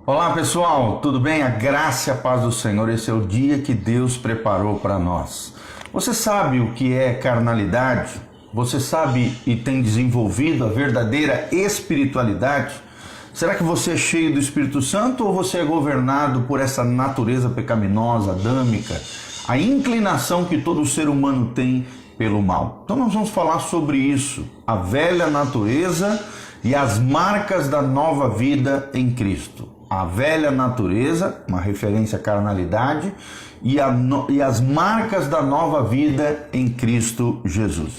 Olá pessoal, tudo bem? A graça e a paz do Senhor, esse é o dia que Deus preparou para nós. Você sabe o que é carnalidade? Você sabe e tem desenvolvido a verdadeira espiritualidade? Será que você é cheio do Espírito Santo ou você é governado por essa natureza pecaminosa, adâmica, a inclinação que todo ser humano tem pelo mal? Então nós vamos falar sobre isso, a velha natureza e as marcas da nova vida em Cristo. A velha natureza, uma referência à carnalidade, e as marcas da nova vida em Cristo Jesus.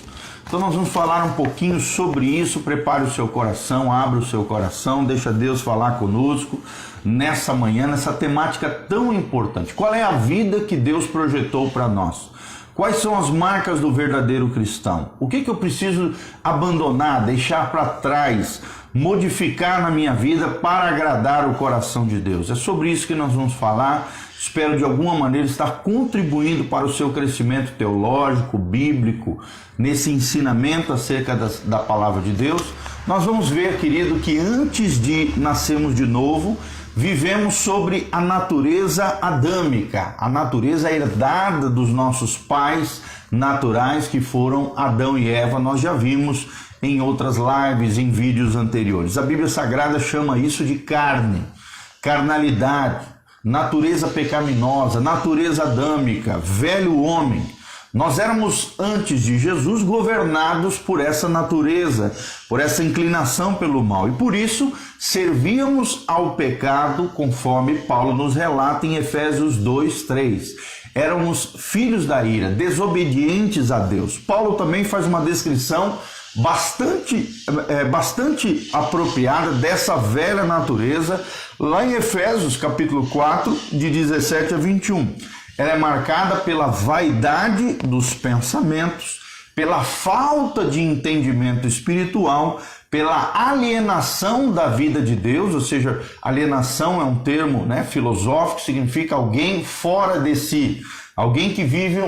Então nós vamos falar um pouquinho sobre isso. Prepare o seu coração, abra o seu coração, deixa Deus falar conosco nessa manhã, nessa temática tão importante. Qual é a vida que Deus projetou para nós? Quais são as marcas do verdadeiro cristão? O que eu preciso abandonar, deixar para trás, modificar na minha vida para agradar o coração de Deus? É sobre isso que nós vamos falar. Espero de alguma maneira estar contribuindo para o seu crescimento teológico, bíblico, nesse ensinamento acerca da palavra de Deus. Nós vamos ver, querido, que antes de nascermos de novo, vivemos sobre a natureza adâmica, a natureza herdada dos nossos pais naturais, que foram Adão e Eva. Nós já vimos em outras lives, em vídeos anteriores. A Bíblia Sagrada chama isso de carne, carnalidade, natureza pecaminosa, natureza adâmica, velho homem. Nós éramos, antes de Jesus, governados por essa natureza, por essa inclinação pelo mal. E por isso, servíamos ao pecado, conforme Paulo nos relata em Efésios 2:3. Éramos filhos da ira, desobedientes a Deus. Paulo também faz uma descrição bastante apropriada dessa velha natureza, lá em Efésios, capítulo 4, de 17 a 21. Ela é marcada pela vaidade dos pensamentos, pela falta de entendimento espiritual, pela alienação da vida de Deus, ou seja, alienação é um termo, filosófico, significa alguém fora de si, alguém que vive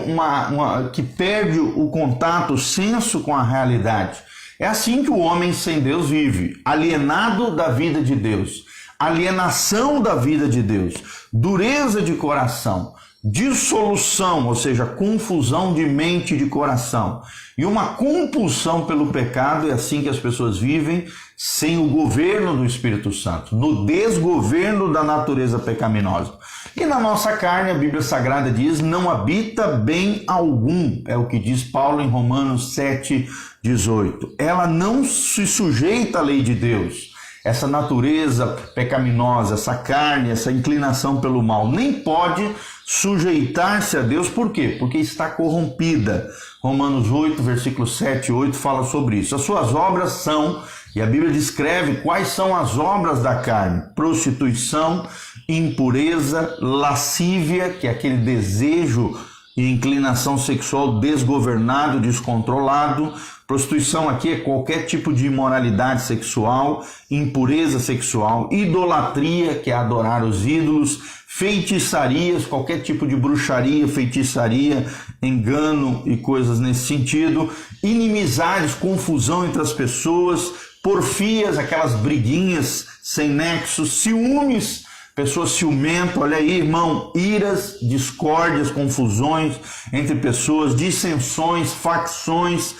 que perde o contato, o senso com a realidade. É assim que o homem sem Deus vive, alienado da vida de Deus, alienação da vida de Deus, dureza de coração, dissolução, ou seja, confusão de mente e de coração, e uma compulsão pelo pecado. É assim que as pessoas vivem, sem o governo do Espírito Santo, no desgoverno da natureza pecaminosa. E na nossa carne, a Bíblia Sagrada diz, não habita bem algum, é o que diz Paulo em Romanos 7:18. Ela não se sujeita à lei de Deus. Essa natureza pecaminosa, essa carne, essa inclinação pelo mal, nem pode sujeitar-se a Deus. Por quê? Porque está corrompida. Romanos 8, versículo 7 e 8 fala sobre isso. As suas obras são, e a Bíblia descreve quais são as obras da carne: prostituição, impureza, lascívia, que é aquele desejo e inclinação sexual desgovernado, descontrolado. Prostituição aqui é qualquer tipo de imoralidade sexual, impureza sexual, idolatria, que é adorar os ídolos, feitiçarias, qualquer tipo de bruxaria, feitiçaria, engano e coisas nesse sentido, inimizades, confusão entre as pessoas, porfias, aquelas briguinhas sem nexo, ciúmes, pessoas ciumentas, olha aí, irmão, iras, discórdias, confusões entre pessoas, dissensões, facções,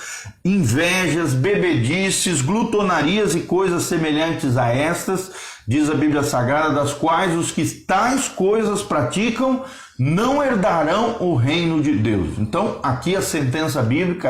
invejas, bebedices, glutonarias e coisas semelhantes a estas, diz a Bíblia Sagrada, das quais os que tais coisas praticam não herdarão o reino de Deus. Então, aqui a sentença bíblica,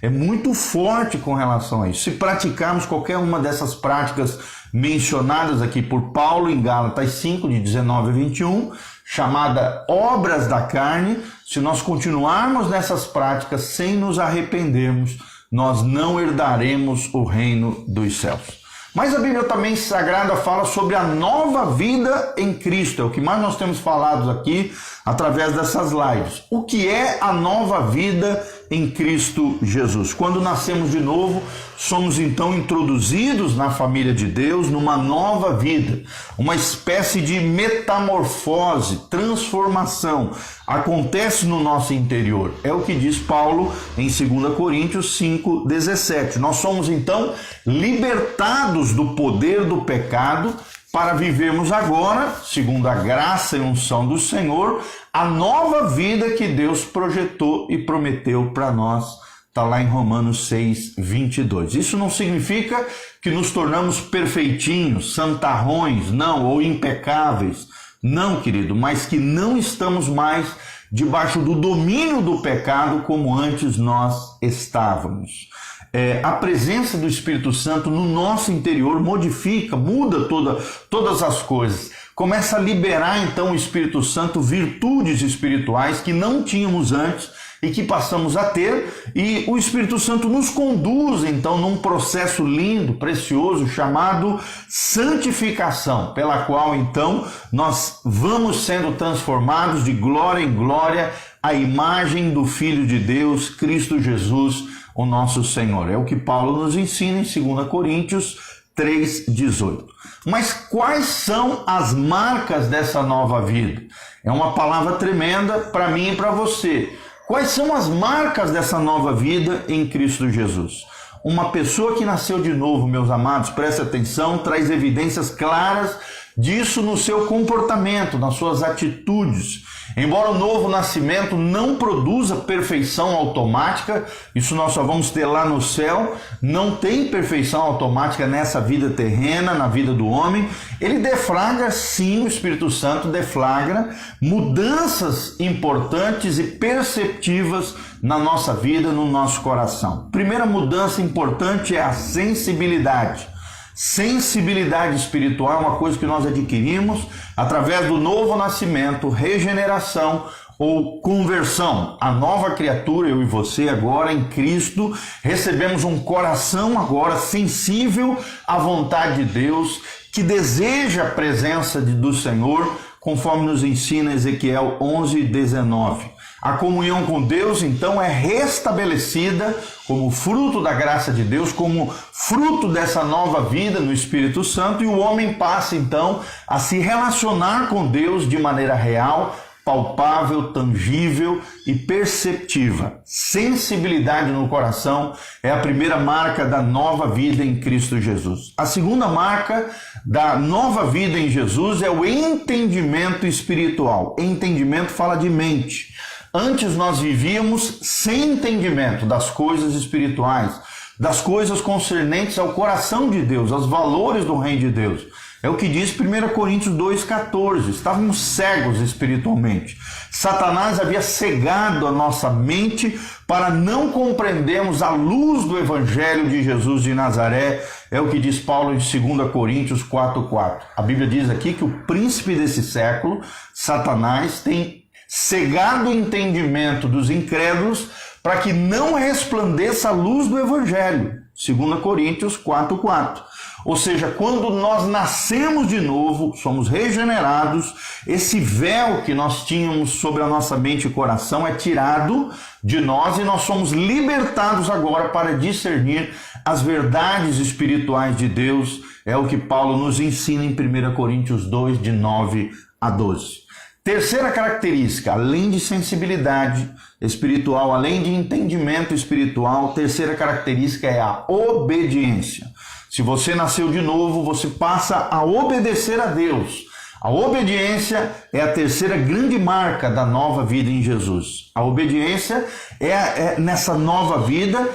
é muito forte com relação a isso. Se praticarmos qualquer uma dessas práticas mencionadas aqui por Paulo em Gálatas 5, de 19 a 21, chamada obras da carne, se nós continuarmos nessas práticas sem nos arrependermos, nós não herdaremos o reino dos céus. Mas a Bíblia também Sagrada fala sobre a nova vida em Cristo. É o que mais nós temos falado aqui através dessas lives. O que é a nova vida em Cristo Jesus? Quando nascemos de novo, somos então introduzidos na família de Deus, numa nova vida, uma espécie de metamorfose, transformação, acontece no nosso interior. É o que diz Paulo em 2 Coríntios 5:17. Nós somos então libertados do poder do pecado para vivermos agora, segundo a graça e unção do Senhor, a nova vida que Deus projetou e prometeu para nós. Está lá em Romanos 6, 22. Isso não significa que nos tornamos perfeitinhos, santarrões, não, ou impecáveis. Não, querido, mas que não estamos mais debaixo do domínio do pecado como antes nós estávamos. A presença do Espírito Santo no nosso interior modifica, muda todas as coisas. Começa a liberar então o Espírito Santo virtudes espirituais que não tínhamos antes e que passamos a ter, e o Espírito Santo nos conduz então num processo lindo, precioso, chamado santificação, pela qual então nós vamos sendo transformados de glória em glória à imagem do Filho de Deus, Cristo Jesus, o nosso Senhor. É o que Paulo nos ensina em 2 Coríntios 3,18. Mas quais são as marcas dessa nova vida? É uma palavra tremenda para mim e para você. Quais são as marcas dessa nova vida em Cristo Jesus? Uma pessoa que nasceu de novo, meus amados, preste atenção, traz evidências claras disso no seu comportamento, nas suas atitudes. Embora o novo nascimento não produza perfeição automática, isso nós só vamos ter lá no céu, não tem perfeição automática nessa vida terrena, na vida do homem, ele deflagra, sim, o Espírito Santo deflagra mudanças importantes e perceptivas na nossa vida, no nosso coração. Primeira mudança importante é a sensibilidade. Sensibilidade espiritual é uma coisa que nós adquirimos através do novo nascimento, regeneração ou conversão. A nova criatura, eu e você agora em Cristo, recebemos um coração agora sensível à vontade de Deus, que deseja a presença do Senhor, conforme nos ensina Ezequiel 11:19. A comunhão com Deus, então, é restabelecida como fruto da graça de Deus, como fruto dessa nova vida no Espírito Santo, e o homem passa, então, a se relacionar com Deus de maneira real, palpável, tangível e perceptiva. Sensibilidade no coração é a primeira marca da nova vida em Cristo Jesus. A segunda marca da nova vida em Jesus é o entendimento espiritual. Entendimento fala de mente. Antes nós vivíamos sem entendimento das coisas espirituais, das coisas concernentes ao coração de Deus, aos valores do reino de Deus. É o que diz 1 Coríntios 2,14. Estávamos cegos espiritualmente. Satanás havia cegado a nossa mente para não compreendermos a luz do Evangelho de Jesus de Nazaré. É o que diz Paulo em 2 Coríntios 4,4. A Bíblia diz aqui que o príncipe desse século, Satanás, tem cegado o entendimento dos incrédulos para que não resplandeça a luz do Evangelho. 2 Coríntios 4,4. Ou seja, quando nós nascemos de novo, somos regenerados, esse véu que nós tínhamos sobre a nossa mente e coração é tirado de nós e nós somos libertados agora para discernir as verdades espirituais de Deus. É o que Paulo nos ensina em 1 Coríntios 2, de 9 a 12. Terceira característica, além de sensibilidade espiritual, além de entendimento espiritual, terceira característica é a obediência. Se você nasceu de novo, você passa a obedecer a Deus. A obediência é a terceira grande marca da nova vida em Jesus. A obediência nessa nova vida,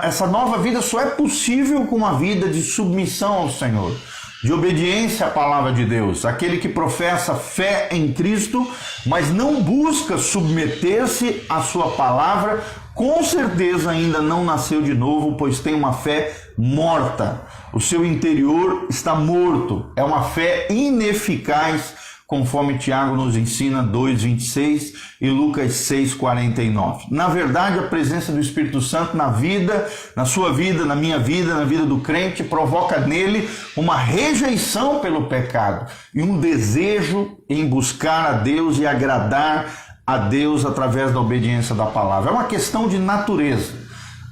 essa nova vida só é possível com uma vida de submissão ao Senhor, de obediência à palavra de Deus. Aquele que professa fé em Cristo, mas não busca submeter-se à sua palavra, com certeza ainda não nasceu de novo, pois tem uma fé morta. O seu interior está morto. É uma fé ineficaz, conforme Tiago nos ensina 2,26 e Lucas 6,49. Na verdade, a presença do Espírito Santo na vida, na sua vida, na minha vida, na vida do crente, provoca nele uma rejeição pelo pecado e um desejo em buscar a Deus e agradar a Deus através da obediência da palavra. É uma questão de natureza.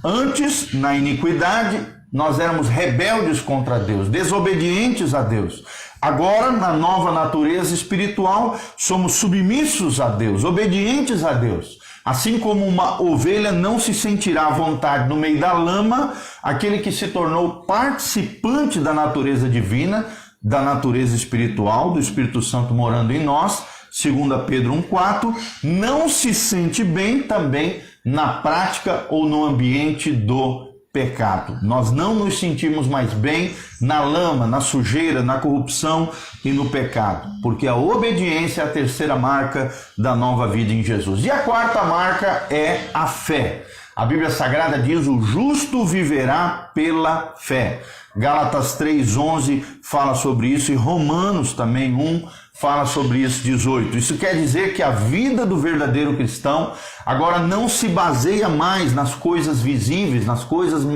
Antes, na iniquidade, nós éramos rebeldes contra Deus, desobedientes a Deus. Agora, na nova natureza espiritual, somos submissos a Deus, obedientes a Deus. Assim como uma ovelha não se sentirá à vontade no meio da lama, aquele que se tornou participante da natureza divina da natureza espiritual, do Espírito Santo morando em nós, 2 Pedro 1,4, não se sente bem também na prática ou no ambiente do pecado. Nós não nos sentimos mais bem na lama, na sujeira, na corrupção e no pecado, porque a obediência é a terceira marca da nova vida em Jesus. E a quarta marca é a fé. A Bíblia Sagrada diz: o justo viverá pela fé. Gálatas 3:11 fala sobre isso e Romanos também 1 fala sobre isso, 18. Isso quer dizer que a vida do verdadeiro cristão agora não se baseia mais nas coisas visíveis, nas coisas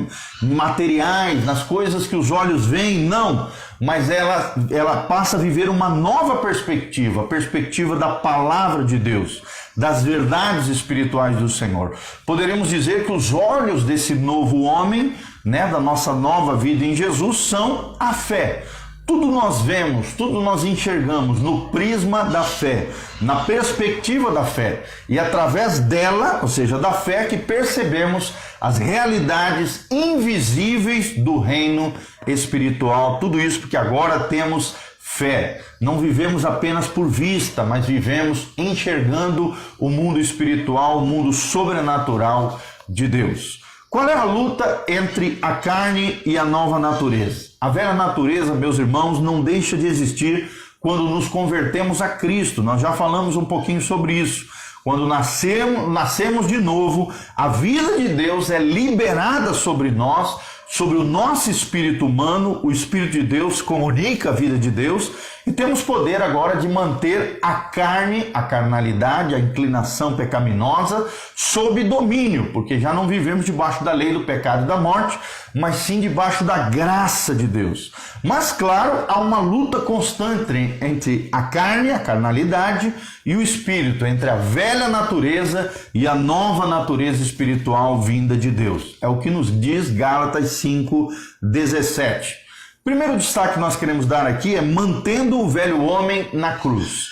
materiais, nas coisas que os olhos veem, não. Mas ela passa a viver uma nova perspectiva, a perspectiva da palavra de Deus, das verdades espirituais do Senhor. Poderíamos dizer que os olhos desse novo homem, da nossa nova vida em Jesus, são a fé. Tudo nós vemos, tudo nós enxergamos no prisma da fé, na perspectiva da fé. E através dela, ou seja, da fé, que percebemos as realidades invisíveis do reino espiritual. Tudo isso porque agora temos fé. Não vivemos apenas por vista, mas vivemos enxergando o mundo espiritual, o mundo sobrenatural de Deus. Qual é a luta entre a carne e a nova natureza? A velha natureza, meus irmãos, não deixa de existir quando nos convertemos a Cristo. Nós já falamos um pouquinho sobre isso. Quando nascemos de novo, a vida de Deus é liberada sobre nós, sobre o nosso espírito humano. O Espírito de Deus comunica a vida de Deus e temos poder agora de manter a carne, a carnalidade, a inclinação pecaminosa sob domínio, porque já não vivemos debaixo da lei do pecado e da morte, mas sim debaixo da graça de Deus. Mas claro, há uma luta constante entre a carne, a carnalidade, e o espírito, entre a velha natureza e a nova natureza espiritual vinda de Deus. É o que nos diz Gálatas 5:17. Primeiro destaque que nós queremos dar aqui é mantendo o velho homem na cruz.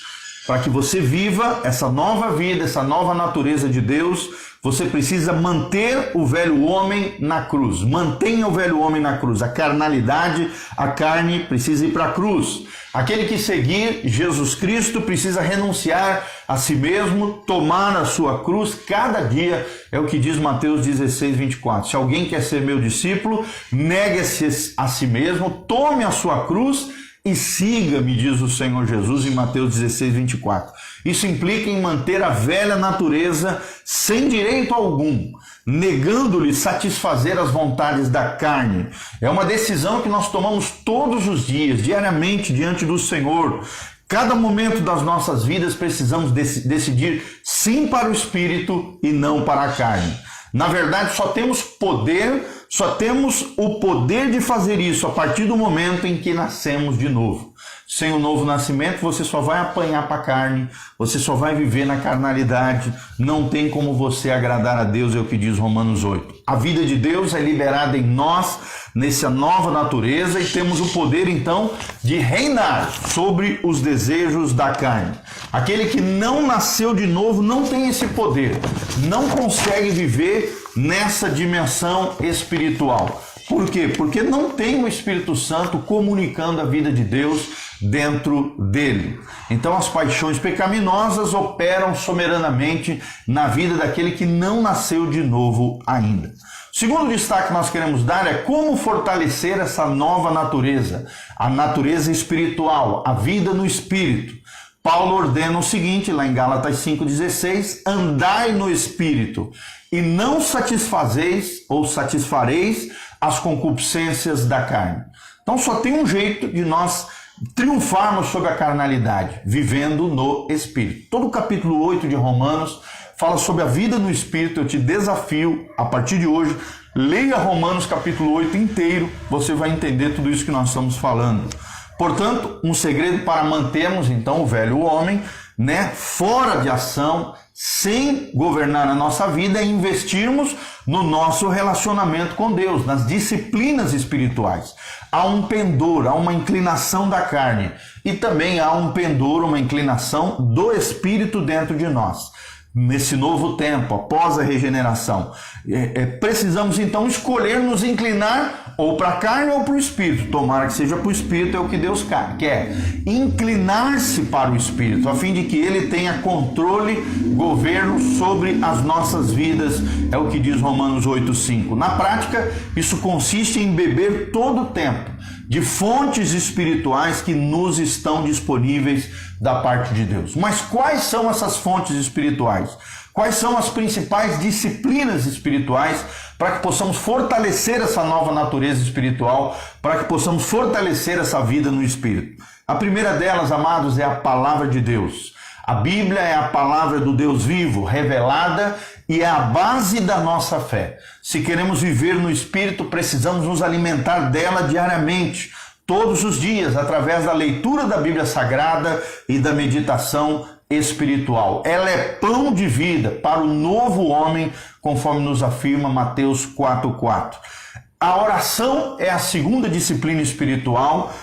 Para que você viva essa nova vida, essa nova natureza de Deus, você precisa manter o velho homem na cruz. Mantenha o velho homem na cruz. A carnalidade, a carne precisa ir para a cruz. Aquele que seguir Jesus Cristo precisa renunciar a si mesmo, tomar a sua cruz cada dia. É o que diz Mateus 16:24. Se alguém quer ser meu discípulo, negue-se a si mesmo, tome a sua cruz e siga-me, diz o Senhor Jesus em Mateus 16:24. Isso implica em manter a velha natureza sem direito algum, negando-lhe satisfazer as vontades da carne. É uma decisão que nós tomamos todos os dias, diariamente, diante do Senhor. Cada momento das nossas vidas precisamos decidir sim para o Espírito e não para a carne. Na verdade, só temos o poder de fazer isso a partir do momento em que nascemos de novo. Sem o novo nascimento, você só vai apanhar para a carne, você só vai viver na carnalidade, não tem como você agradar a Deus, é o que diz Romanos 8. A vida de Deus é liberada em nós, nessa nova natureza, e temos o poder, então, de reinar sobre os desejos da carne. Aquele que não nasceu de novo não tem esse poder, não consegue viver nessa dimensão espiritual. Por quê? Porque não tem o Espírito Santo comunicando a vida de Deus dentro dele. Então as paixões pecaminosas operam soberanamente na vida daquele que não nasceu de novo ainda. O segundo destaque que nós queremos dar é como fortalecer essa nova natureza, a natureza espiritual, a vida no Espírito. Paulo ordena o seguinte, lá em Gálatas 5:16, andai no Espírito e não satisfazeis ou satisfareis as concupiscências da carne. Então só tem um jeito de nós triunfarmos sobre a carnalidade, vivendo no Espírito. Todo o capítulo 8 de Romanos fala sobre a vida no Espírito. Eu te desafio, a partir de hoje, leia Romanos capítulo 8 inteiro, você vai entender tudo isso que nós estamos falando. Portanto, um segredo para mantermos então o velho homem, fora de ação, sem governar a nossa vida, é investirmos no nosso relacionamento com Deus, nas disciplinas espirituais. Há um pendor, há uma inclinação da carne e também há um pendor, uma inclinação do Espírito dentro de nós. Nesse novo tempo, após a regeneração, precisamos então escolher nos inclinar ou para a carne ou para o espírito. Tomara que seja para o espírito, é o que Deus quer. Inclinar-se para o espírito, a fim de que ele tenha controle, governo sobre as nossas vidas, é o que diz Romanos 8,5. Na prática, isso consiste em beber todo o tempo de fontes espirituais que nos estão disponíveis da parte de Deus. Mas quais são essas fontes espirituais? Quais são as principais disciplinas espirituais para que possamos fortalecer essa nova natureza espiritual, para que possamos fortalecer essa vida no Espírito? A primeira delas, amados, é a palavra de Deus. A Bíblia é a palavra do Deus vivo, revelada, e é a base da nossa fé. Se queremos viver no Espírito, precisamos nos alimentar dela diariamente, todos os dias, através da leitura da Bíblia Sagrada e da meditação espiritual. Ela é pão de vida para o novo homem, conforme nos afirma Mateus 4,4. A oração é a segunda disciplina espiritual,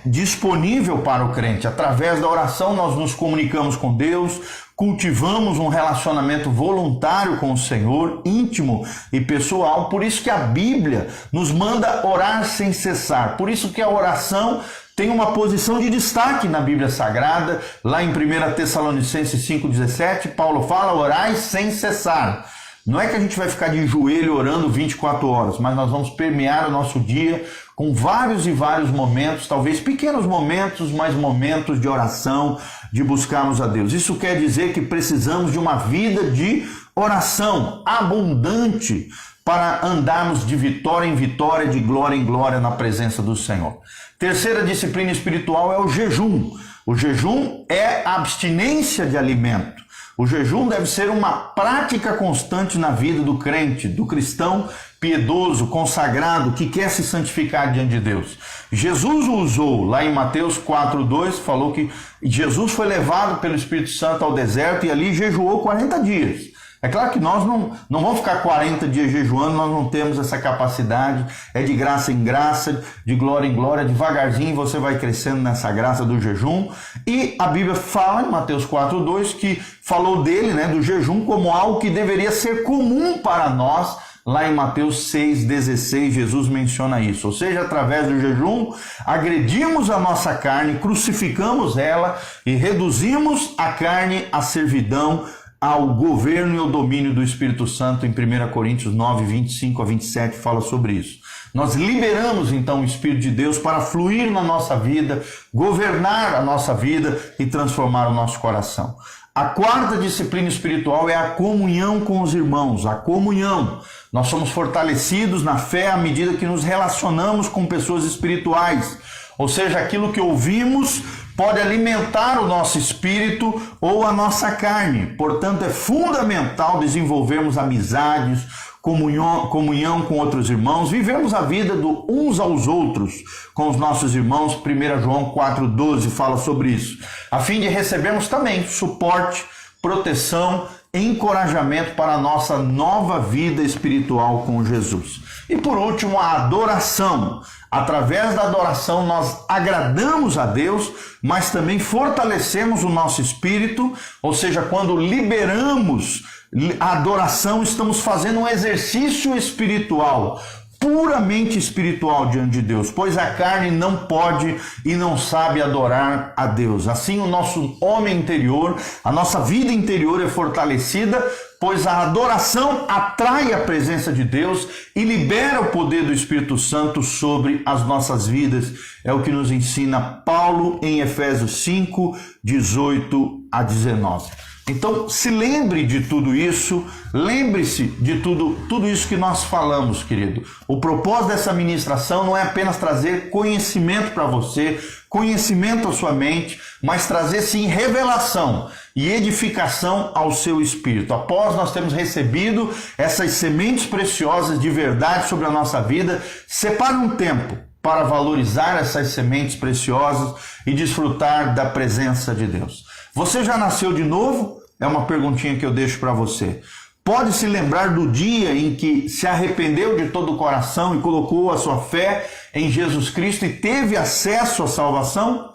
disponível para o crente. Através da oração nós nos comunicamos com Deus, cultivamos um relacionamento voluntário com o Senhor, íntimo e pessoal. Por isso que a Bíblia nos manda orar sem cessar. Por isso que a oração tem uma posição de destaque na Bíblia Sagrada. Lá em 1 Tessalonicenses 5,17, Paulo fala: orai sem cessar. Não é que a gente vai ficar de joelho orando 24 horas, mas nós vamos permear o nosso dia com vários e vários momentos, talvez pequenos momentos, mas momentos de oração, de buscarmos a Deus. Isso quer dizer que precisamos de uma vida de oração abundante para andarmos de vitória em vitória, de glória em glória na presença do Senhor. Terceira disciplina espiritual é o jejum. O jejum é a abstinência de alimento. O jejum deve ser uma prática constante na vida do crente, do cristão piedoso, consagrado, que quer se santificar diante de Deus. Jesus o usou, lá em Mateus 4,2, falou que Jesus foi levado pelo Espírito Santo ao deserto e ali jejuou 40 dias. É claro que nós não vamos ficar 40 dias jejuando, nós não temos essa capacidade, é de graça em graça, de glória em glória, devagarzinho você vai crescendo nessa graça do jejum. E a Bíblia fala em Mateus 4,2 que falou dele, do jejum, como algo que deveria ser comum para nós. Lá em Mateus 6,16, Jesus menciona isso. Ou seja, através do jejum, agredimos a nossa carne, crucificamos ela e reduzimos a carne à servidão, ao governo e ao domínio do Espírito Santo. Em 1 Coríntios 9, 25 a 27 fala sobre isso. Nós liberamos então o Espírito de Deus para fluir na nossa vida, governar a nossa vida e transformar o nosso coração. A quarta disciplina espiritual é a comunhão com os irmãos, a comunhão. Nós somos fortalecidos na fé à medida que nos relacionamos com pessoas espirituais. Ou seja, aquilo que ouvimos pode alimentar o nosso espírito ou a nossa carne. Portanto, é fundamental desenvolvermos amizades, comunhão com outros irmãos, vivermos a vida uns aos outros com os nossos irmãos. 1 João 4,12 fala sobre isso, a fim de recebermos também suporte, proteção, encorajamento para a nossa nova vida espiritual com Jesus. E por último, a adoração. Através da adoração nós agradamos a Deus, mas também fortalecemos o nosso espírito, ou seja, quando liberamos a adoração, estamos fazendo um exercício espiritual, puramente espiritual diante de Deus, pois a carne não pode e não sabe adorar a Deus. Assim, o nosso homem interior, a nossa vida interior é fortalecida, pois a adoração atrai a presença de Deus e libera o poder do Espírito Santo sobre as nossas vidas. É o que nos ensina Paulo em Efésios 5, 18 a 19. Então, se lembre de tudo isso, lembre-se de tudo isso que nós falamos, querido. O propósito dessa ministração não é apenas trazer conhecimento para você, conhecimento à sua mente, mas trazer sim revelação e edificação ao seu espírito. Após nós termos recebido essas sementes preciosas de verdade sobre a nossa vida, separe um tempo para valorizar essas sementes preciosas e desfrutar da presença de Deus. Você já nasceu de novo? É uma perguntinha que eu deixo para você. Pode se lembrar do dia em que se arrependeu de todo o coração e colocou a sua fé em Jesus Cristo e teve acesso à salvação?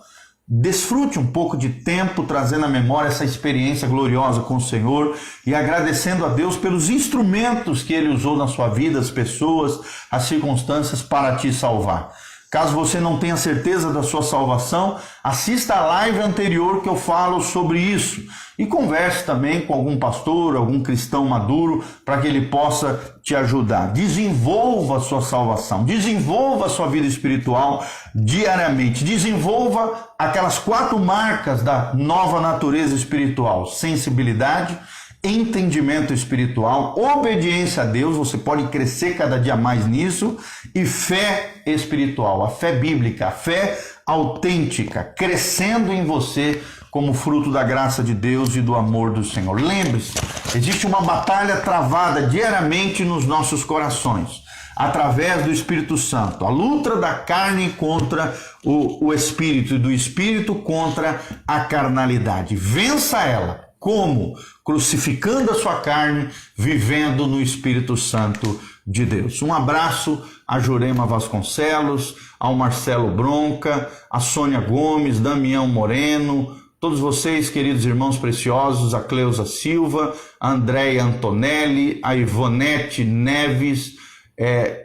Desfrute um pouco de tempo trazendo à memória essa experiência gloriosa com o Senhor e agradecendo a Deus pelos instrumentos que Ele usou na sua vida, as pessoas, as circunstâncias para te salvar. Caso você não tenha certeza da sua salvação, assista a live anterior que eu falo sobre isso e converse também com algum pastor, algum cristão maduro, para que ele possa te ajudar. Desenvolva a sua salvação, desenvolva a sua vida espiritual diariamente, desenvolva aquelas 4 marcas da nova natureza espiritual: sensibilidade, entendimento espiritual, obediência a Deus, você pode crescer cada dia mais nisso, e fé espiritual, a fé bíblica, a fé autêntica, crescendo em você como fruto da graça de Deus e do amor do Senhor. Lembre-se, existe uma batalha travada diariamente nos nossos corações, através do Espírito Santo. A luta da carne contra o Espírito e do Espírito contra a carnalidade. Vença ela. Como? Crucificando a sua carne, vivendo no Espírito Santo de Deus. Um abraço a Jurema Vasconcelos, ao Marcelo Bronca, a Sônia Gomes, Damião Moreno, todos vocês, queridos irmãos preciosos, a Cleusa Silva, a Andréia Antonelli, a Ivonete Neves,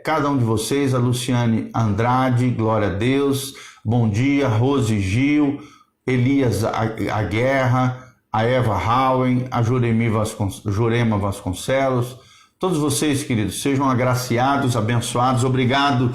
cada um de vocês, a Luciane Andrade, glória a Deus, bom dia, Rose Gil, Elias Aguerra, a Eva Howen, a Jurema Vasconcelos, todos vocês, queridos, sejam agraciados, abençoados. Obrigado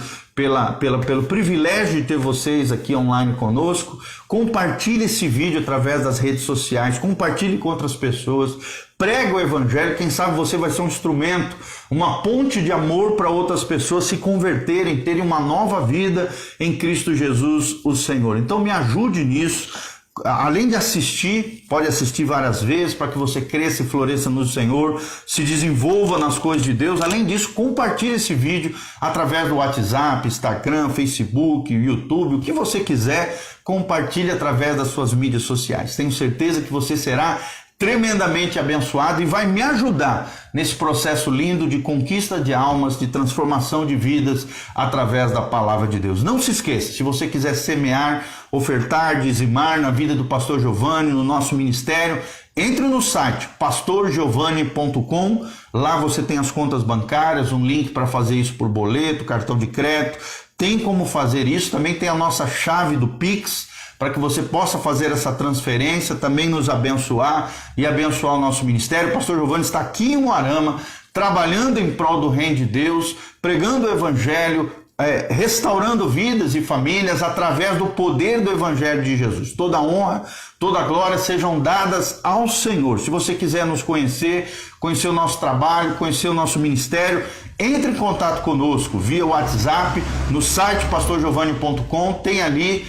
pelo privilégio de ter vocês aqui online conosco. Compartilhe esse vídeo através das redes sociais, compartilhe com outras pessoas, prega o Evangelho. Quem sabe você vai ser um instrumento, uma ponte de amor para outras pessoas se converterem, terem uma nova vida em Cristo Jesus, o Senhor. Então me ajude nisso. Além de assistir, pode assistir várias vezes para que você cresça e floresça no Senhor, se desenvolva nas coisas de Deus. Além disso, compartilhe esse vídeo através do WhatsApp, Instagram, Facebook, YouTube, o que você quiser, compartilhe através das suas mídias sociais. Tenho certeza que você será tremendamente abençoado e vai me ajudar nesse processo lindo de conquista de almas, de transformação de vidas através da palavra de Deus. Não se esqueça, se você quiser semear, ofertar, dizimar na vida do Pastor Giovanni, no nosso ministério, entre no site pastorgiovanni.com, lá você tem as contas bancárias, um link para fazer isso por boleto, cartão de crédito, tem como fazer isso, também tem a nossa chave do Pix, para que você possa fazer essa transferência, também nos abençoar e abençoar o nosso ministério. O Pastor Giovanni está aqui em Umuarama, trabalhando em prol do reino de Deus, pregando o Evangelho, restaurando vidas e famílias através do poder do Evangelho de Jesus. Toda honra, toda glória sejam dadas ao Senhor. Se você quiser nos conhecer o nosso trabalho, conhecer o nosso ministério, entre em contato conosco via WhatsApp, no site pastorgiovanni.com, tem ali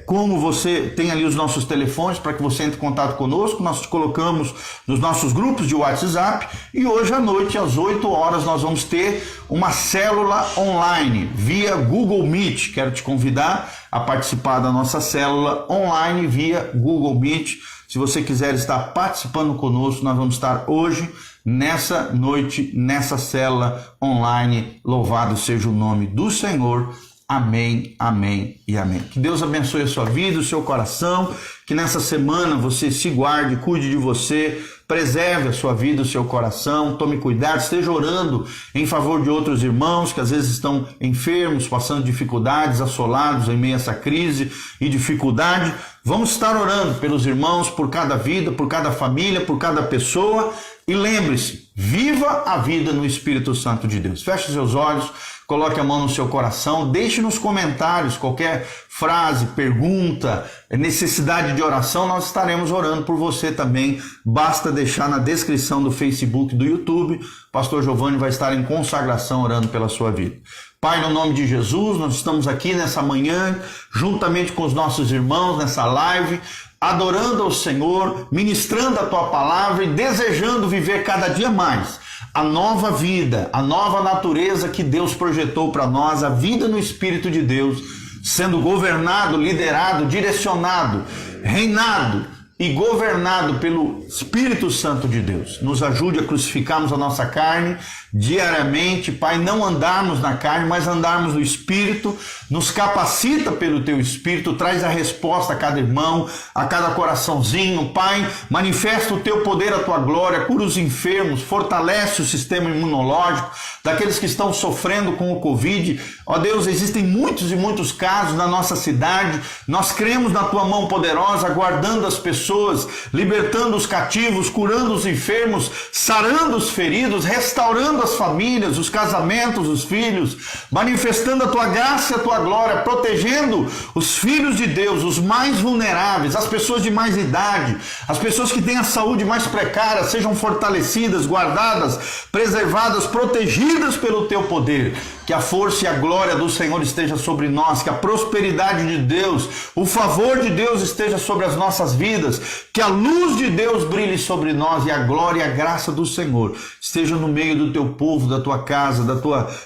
como você tem ali os nossos telefones para que você entre em contato conosco. Nós colocamos nos nossos grupos de WhatsApp e hoje à noite às 8 horas nós vamos ter uma célula online via Google Meet. Quero te convidar a participar da nossa célula online via Google Meet. Se você quiser estar participando conosco, nós vamos estar hoje, nessa noite, nessa célula online. Louvado seja o nome do Senhor. Amém, amém e amém. Que Deus abençoe a sua vida, o seu coração, que nessa semana você se guarde, cuide de você, preserve a sua vida, o seu coração, tome cuidado, esteja orando em favor de outros irmãos que às vezes estão enfermos, passando dificuldades, assolados em meio a essa crise e dificuldade. Vamos estar orando pelos irmãos, por cada vida, por cada família, por cada pessoa. E lembre-se, viva a vida no Espírito Santo de Deus. Feche seus olhos, coloque a mão no seu coração, deixe nos comentários qualquer frase, pergunta, necessidade de oração, nós estaremos orando por você também. Basta deixar na descrição do Facebook, do YouTube, Pastor Giovanni vai estar em consagração orando pela sua vida. Pai, no nome de Jesus, nós estamos aqui nessa manhã, juntamente com os nossos irmãos, nessa live, adorando ao Senhor, ministrando a Tua palavra e desejando viver cada dia mais a nova vida, a nova natureza que Deus projetou para nós, a vida no Espírito de Deus, sendo governado, liderado, direcionado, reinado e governado pelo Espírito Santo de Deus. Nos ajude a crucificarmos a nossa carne diariamente, Pai, não andarmos na carne, mas andarmos no Espírito. Nos capacita pelo Teu Espírito, traz a resposta a cada irmão, a cada coraçãozinho, Pai, manifesta o Teu poder, a Tua glória, cura os enfermos, fortalece o sistema imunológico daqueles que estão sofrendo com o Covid. Ó Deus, existem muitos e muitos casos na nossa cidade, nós cremos na Tua mão poderosa, guardando as pessoas, libertando os cativos, curando os enfermos, sarando os feridos, restaurando as famílias, os casamentos, os filhos, manifestando a Tua graça e a Tua glória, protegendo os filhos de Deus, os mais vulneráveis, as pessoas de mais idade, as pessoas que têm a saúde mais precária, sejam fortalecidas, guardadas, preservadas, protegidas pelo Teu poder. Que a força e a glória do Senhor esteja sobre nós, que a prosperidade de Deus, o favor de Deus esteja sobre as nossas vidas, que a luz de Deus brilhe sobre nós e a glória e a graça do Senhor esteja no meio do Teu povo, da Tua casa,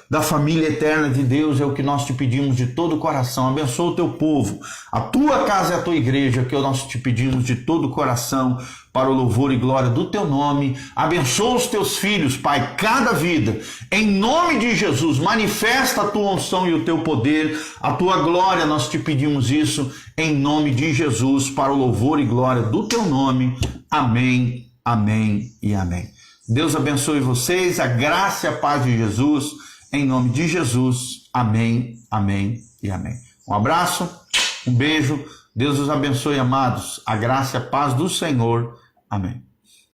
da família eterna de Deus. É o que nós te pedimos de todo o coração. Abençoa o Teu povo, a Tua casa e a Tua igreja, que nós te pedimos de todo o coração, para o louvor e glória do Teu nome. Abençoa os Teus filhos, Pai, cada vida. Em nome de Jesus, manifesta a Tua unção e o Teu poder, a Tua glória. Nós te pedimos isso em nome de Jesus, para o louvor e glória do Teu nome. Amém, amém e amém. Deus abençoe vocês, a graça e a paz de Jesus, em nome de Jesus. Amém, amém e amém. Um abraço, um beijo. Deus os abençoe, amados. A graça e a paz do Senhor. Amém.